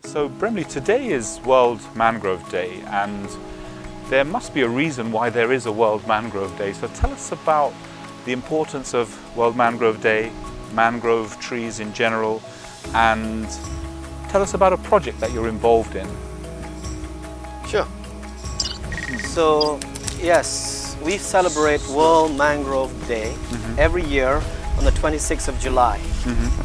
So Bremley, today is World Mangrove Day, and there must be a reason why there is a World Mangrove Day. So tell us about the importance of World Mangrove Day, mangrove trees in general, and tell us about a project that you're involved in. Sure. So yes, we celebrate World Mangrove Day every year on the 26th of July.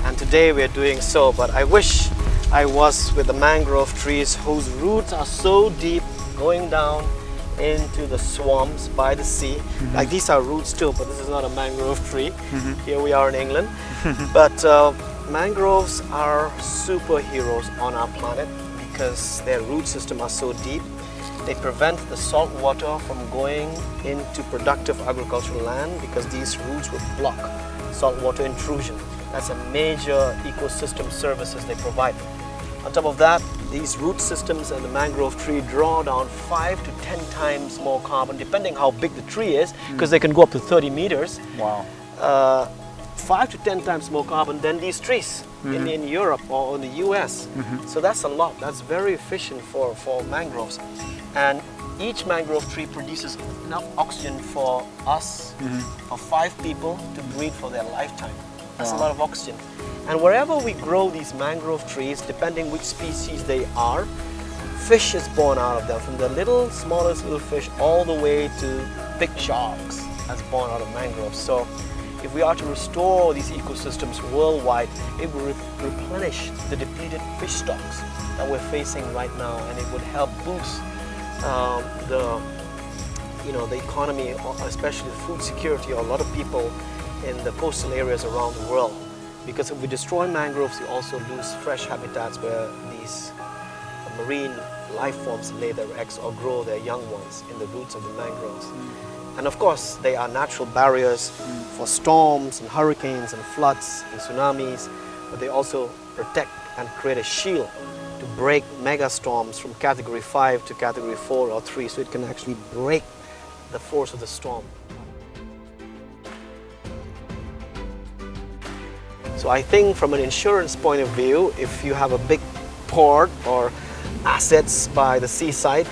And today we're doing so, but I wish I was with the mangrove trees whose roots are so deep, going down into the swamps by the sea. Like these are roots too, but this is not a mangrove tree. Here we are in England. But mangroves are superheroes on our planet because their root system are so deep. They prevent the salt water from going into productive agricultural land because these roots would block saltwater intrusion. That's a major ecosystem services they provide. On top of that, these root systems and the mangrove tree draw down 5 to 10 times more carbon, depending how big the tree is, because they can go up to 30 meters. Wow. 5 to 10 times more carbon than these trees in Europe or in the US. So that's a lot. That's very efficient for mangroves. And each mangrove tree produces enough oxygen for us, for 5 people to breathe for their lifetime. That's a lot of oxygen. And wherever we grow these mangrove trees, depending which species they are, fish is born out of them, from the smallest little fish all the way to big sharks that's born out of mangroves. So if we are to restore these ecosystems worldwide, it will replenish the depleted fish stocks that we're facing right now, and it would help boost the economy, especially the food security of a lot of people in the coastal areas around the world. Because if we destroy mangroves, we also lose fresh habitats where these marine life forms lay their eggs or grow their young ones in the roots of the mangroves. And of course, they are natural barriers for storms and hurricanes and floods and tsunamis, but they also protect and create a shield to break mega storms from category 5 to category 4 or 3, so it can actually break the force of the storm. So I think from an insurance point of view, if you have a big port or assets by the seaside,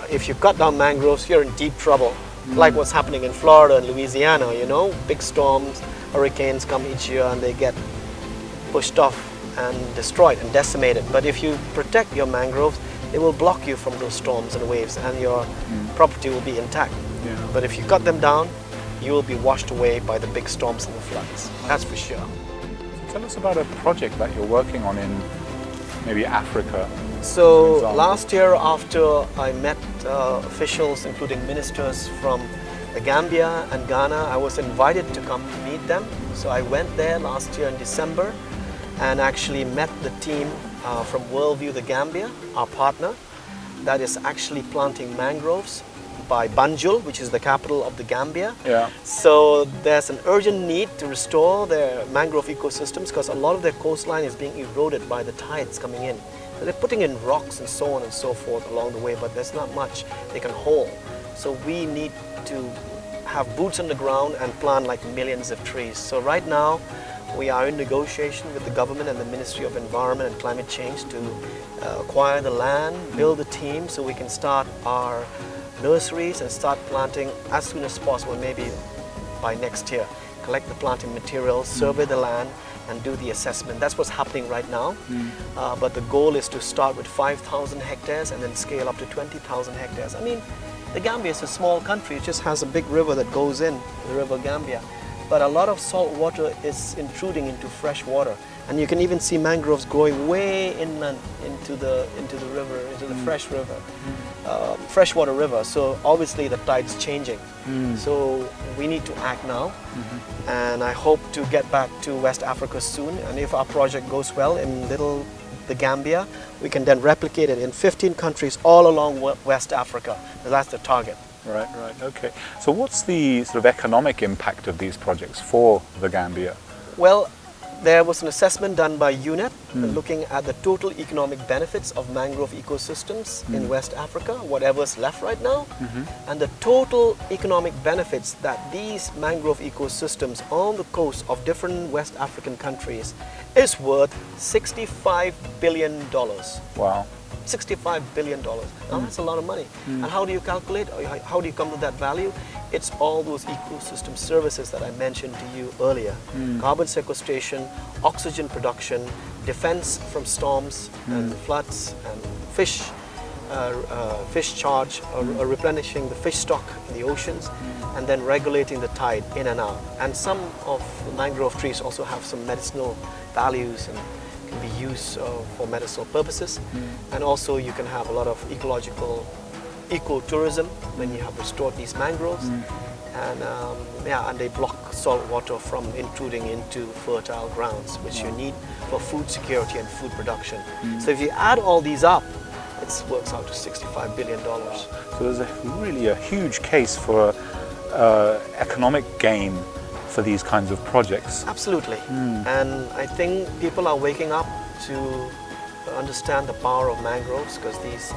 if you cut down mangroves, you're in deep trouble. Like what's happening in Florida and Louisiana, big storms, hurricanes come each year and they get pushed off and destroyed and decimated. But if you protect your mangroves, they will block you from those storms and waves, and your property will be intact. But if you cut them down, you will be washed away by the big storms and the floods. That's for sure. Tell us about a project that you're working on in maybe Africa. So last year, after I met officials, including ministers from the Gambia and Ghana, I was invited to come meet them. So I went there last year in December and actually met the team from Worldview, the Gambia, our partner, that is actually planting mangroves by Banjul, which is the capital of the Gambia. So there's an urgent need to restore their mangrove ecosystems because a lot of their coastline is being eroded by the tides coming in. So they're putting in rocks and so on and so forth along the way, but there's not much they can hold. So we need to have boots on the ground and plant like millions of trees. So right now we are in negotiation with the government and the Ministry of Environment and Climate Change to acquire the land, build a team so we can start our nurseries and start planting as soon as possible, maybe by next year. Collect the planting materials, survey the land, and do the assessment. That's what's happening right now. But the goal is to start with 5,000 hectares and then scale up to 20,000 hectares. I mean, the Gambia is a small country. It just has a big river that goes in, the River Gambia. But a lot of salt water is intruding into fresh water. And you can even see mangroves growing way inland into the river, into the freshwater river. So obviously the tide's changing. So we need to act now. And I hope to get back to West Africa soon. And if our project goes well in the Gambia, we can then replicate it in 15 countries all along West Africa. That's the target. Right, okay. So what's the sort of economic impact of these projects for the Gambia? Well, there was an assessment done by UNEP looking at the total economic benefits of mangrove ecosystems in West Africa, whatever's left right now, and the total economic benefits that these mangrove ecosystems on the coast of different West African countries is worth $65 billion. Wow. $65 billion. Now that's a lot of money. And how do you calculate? How do you come to that value? It's all those ecosystem services that I mentioned to you earlier. Carbon sequestration, oxygen production, defense from storms and floods, and fish charge, replenishing the fish stock in the oceans, and then regulating the tide in and out. And some of the mangrove trees also have some medicinal values and can be used for medicinal purposes. And also you can have a lot of ecological ecotourism when you have restored these mangroves. And and they block salt water from intruding into fertile grounds, which you need for food security and food production. So if you add all these up, it works out to $65 billion. So there's really a huge case for economic gain for these kinds of projects. Absolutely. And I think people are waking up to understand the power of mangroves, because these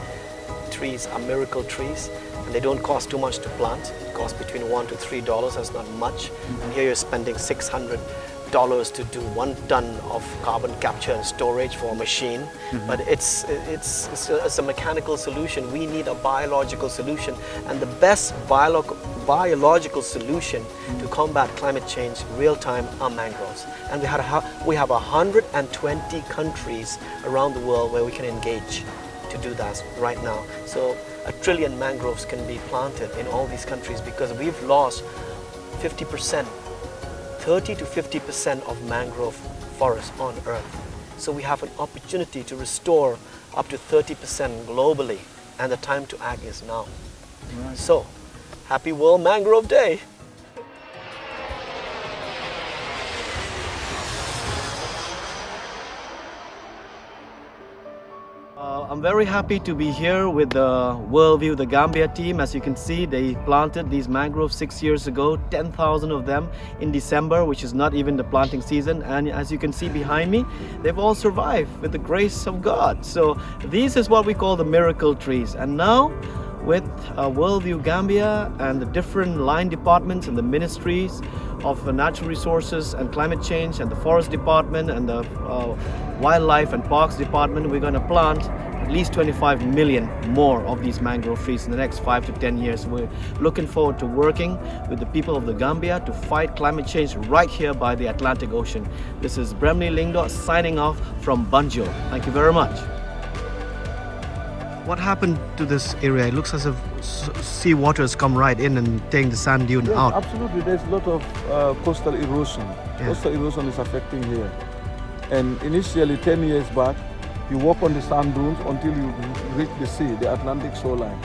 trees are miracle trees and they don't cost too much to plant. It costs between $1 to $3, that's not much. And here you're spending $600 to do 1 ton of carbon capture and storage for a machine. But it's a mechanical solution. We need a biological solution, and the best biological solution to combat climate change real time are mangroves. And we have 120 countries around the world where we can engage to do that right now. So 1 trillion mangroves can be planted in all these countries, because we've lost 50%, 30 to 50% of mangrove forests on Earth. So we have an opportunity to restore up to 30% globally, and the time to act is now. So, happy World Mangrove Day! I'm very happy to be here with the Worldview, the Gambia team. As you can see, they planted these mangroves 6 years ago, 10,000 of them in December, which is not even the planting season. And as you can see behind me, they've all survived with the grace of God. So this is what we call the miracle trees. And now, with Worldview Gambia and the different line departments and the ministries of natural resources and climate change and the forest department and the wildlife and parks department, we're going to plant at least 25 million more of these mangrove trees in the next 5 to 10 years. We're looking forward to working with the people of the Gambia to fight climate change right here by the Atlantic Ocean. This is Bremley Lingdo signing off from Banjo. Thank you very much. What happened to this area? It looks as if sea water has come right in and taking the sand dune out. Absolutely, there's a lot of coastal erosion. Coastal erosion is affecting here. And initially, 10 years back, you walk on the sand dunes until you reach the sea, the Atlantic shoreline.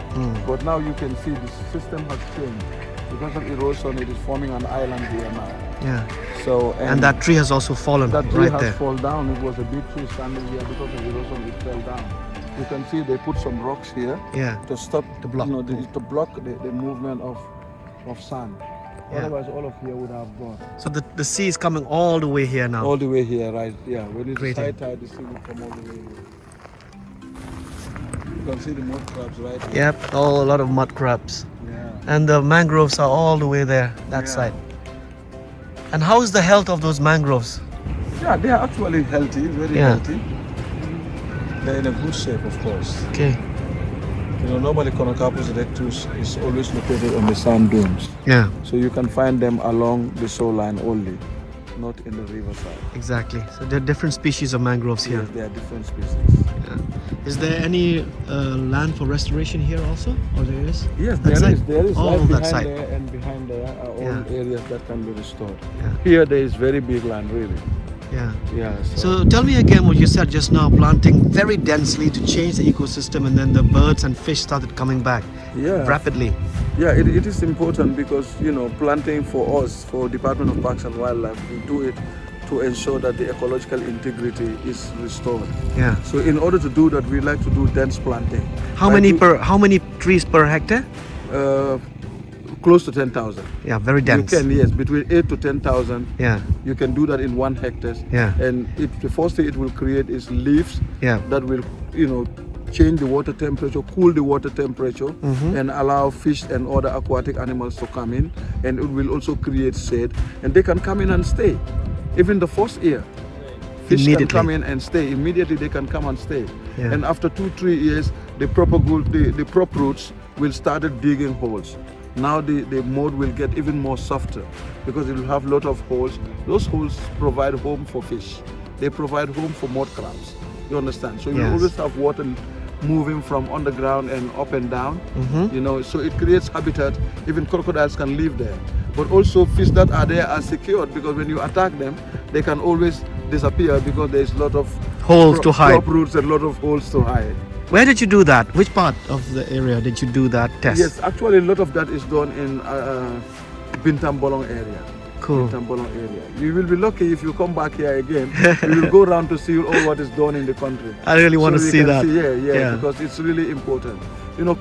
But now you can see the system has changed. Because of erosion, it is forming an island here now. So and that tree has also fallen that tree right has fallen down. It was a big tree standing here. Because of erosion, it fell down. You can see they put some rocks here to stop, to block, to block the movement of sand. Otherwise, all of here would have gone. So the sea is coming all the way here now? All the way here, right? Yeah, when it's high tide, the sea will come all the way here. You can see the mud crabs right here. Yep, a lot of mud crabs. Yeah. And the mangroves are all the way there, that side. And how is the health of those mangroves? Yeah, they are actually healthy, very healthy. They're in a good shape, of course. Okay. You know, normally Conocapus rectus is always located on the sand dunes. Yeah. So you can find them along the shoreline only, not in the riverside. Exactly. So there are different species of mangroves here. Yes, there are different species. Yeah. Is there any land for restoration here also? Or there is? Yes, there is. There is. All right that behind side. there and behind there are all areas that can be restored. Yeah. Here there is very big land, really. Yeah. So tell me again what you said just now, planting very densely to change the ecosystem, and then the birds and fish started coming back rapidly. Yeah, it is important because, you know, planting for us, for Department of Parks and Wildlife, we do it to ensure that the ecological integrity is restored. Yeah. So in order to do that, we like to do dense planting. How many trees per hectare? close to 10,000. Yeah, very dense. You can, yes, between 8 to 10,000. Yeah. You can do that in 1 hectare. Yeah. And the first thing it will create is leaves that will, change the water temperature, cool the water temperature, and allow fish and other aquatic animals to come in. And it will also create shade, and they can come in and stay. Even the first year, fish can come in and stay. Immediately they can come and stay. Yeah. And after 2-3 years, the prop roots will start digging holes. Now the mold will get even more softer because it will have a lot of holes. Those holes provide home for fish. They provide home for mud crabs. You understand? So you always have water moving from underground and up and down, so it creates habitat. Even crocodiles can live there. But also fish that are there are secured because when you attack them, they can always disappear because there's a lot of holes to hide. Crop roots and a lot of holes to hide. Where did you do that? Which part of the area did you do that test? Yes, actually a lot of that is done in Bintambolong area. Cool. Bintambolong area. You will be lucky if you come back here again. You will go around to see all what is done in the country. I really want to see that. Yeah, because it's really important.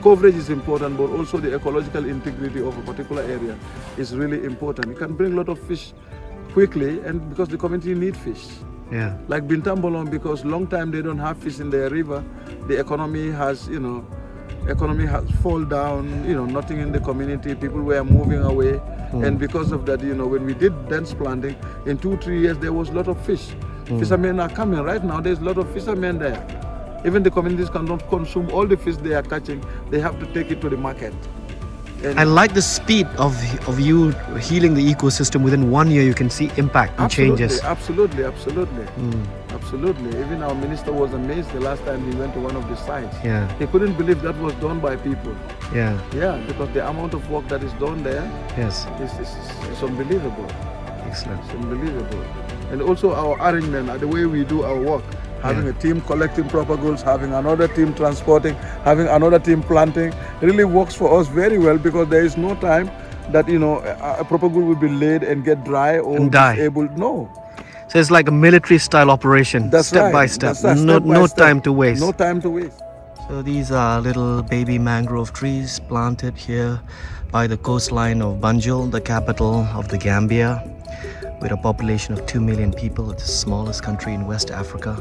Coverage is important, but also the ecological integrity of a particular area is really important. You can bring a lot of fish quickly, and because the community need fish. Yeah. Like Bintambolong, because long time they don't have fish in their river, the economy has fall down, nothing in the community, people were moving away. And because of that, when we did dense planting, in 2-3 years, there was a lot of fish. Fishermen are coming. Right now, there's a lot of fishermen there. Even the communities cannot consume all the fish they are catching. They have to take it to the market. And I like the speed of you healing the ecosystem. Within 1 year, you can see impact and changes. Absolutely. Even our minister was amazed the last time he went to one of the sites. Yeah. He couldn't believe that was done by people. Yeah. Yeah, because the amount of work that is done there is unbelievable. Excellent. It's unbelievable. And also our arrangement, the way we do our work, having a team collecting propagoules, having another team transporting, having another team planting, really works for us very well because there is no time that a propagaule will be laid and get dry or disabled. No. So it's like a military style operation, step by step. No time to waste. No time to waste. So these are little baby mangrove trees planted here by the coastline of Banjul, the capital of the Gambia. With a population of 2 million people, it's the smallest country in West Africa,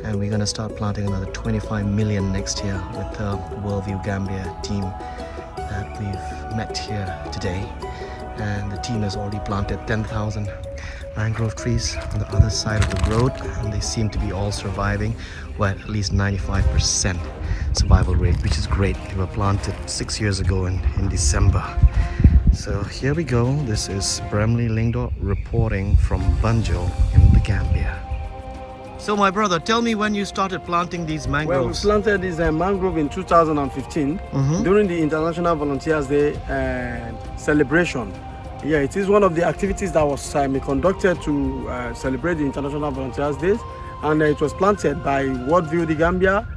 and we're going to start planting another 25 million next year with the Worldview Gambia team that we've met here today. And the team has already planted 10,000 mangrove trees on the other side of the road, and they seem to be all surviving, at least 95% survival rate, which is great. They were planted 6 years ago in December. So here we go. This is Bramley Lingdo reporting from Banjul in the Gambia. So my brother, tell me when you started planting these mangroves. Well, we planted this mangrove in 2015 during the International Volunteers Day celebration. Yeah, it is one of the activities that was conducted to celebrate the International Volunteers Day, and it was planted by Worldview the Gambia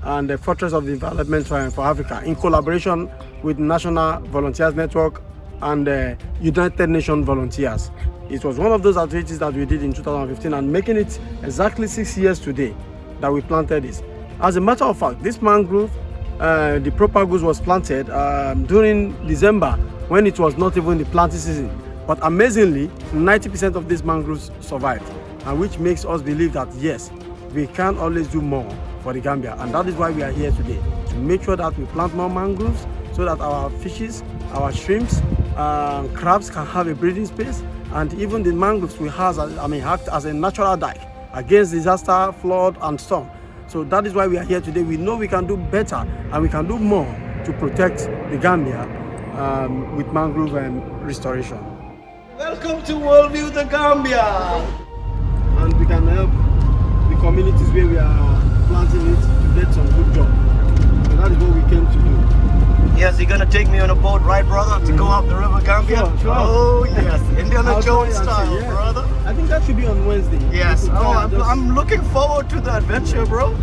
and the Fortress of Development for Africa in collaboration with National Volunteers Network and United Nations Volunteers. It was one of those activities that we did in 2015, and making it exactly 6 years today that we planted this. As a matter of fact, this mangrove, the propagoules was planted during December when it was not even the planting season. But amazingly, 90% of these mangroves survived, and which makes us believe that yes, we can always do more for the Gambia, and that is why we are here today, to make sure that we plant more mangroves so that our fishes, our shrimps, crabs can have a breeding space, and even the mangroves will act as a natural dike against disaster, flood and storm. So that is why we are here today. We know we can do better and we can do more to protect the Gambia with mangrove restoration. Welcome to Worldview the Gambia! And we can help the communities where we are planting it to get some good job. So that is what we came to do. Yes, you're gonna take me on a boat, right, brother, to go up the river Gambia? Sure. Oh yes, Indiana Jones style, yeah. brother. I think that should be on Wednesday. Yes. I'm looking forward to the adventure, bro.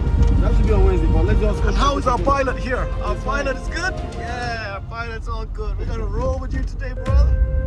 That should be on Wednesday, but let's just. And how is our pilot here? Our pilot is good? Yeah, our pilot's all good. We're gonna roll with you today, brother.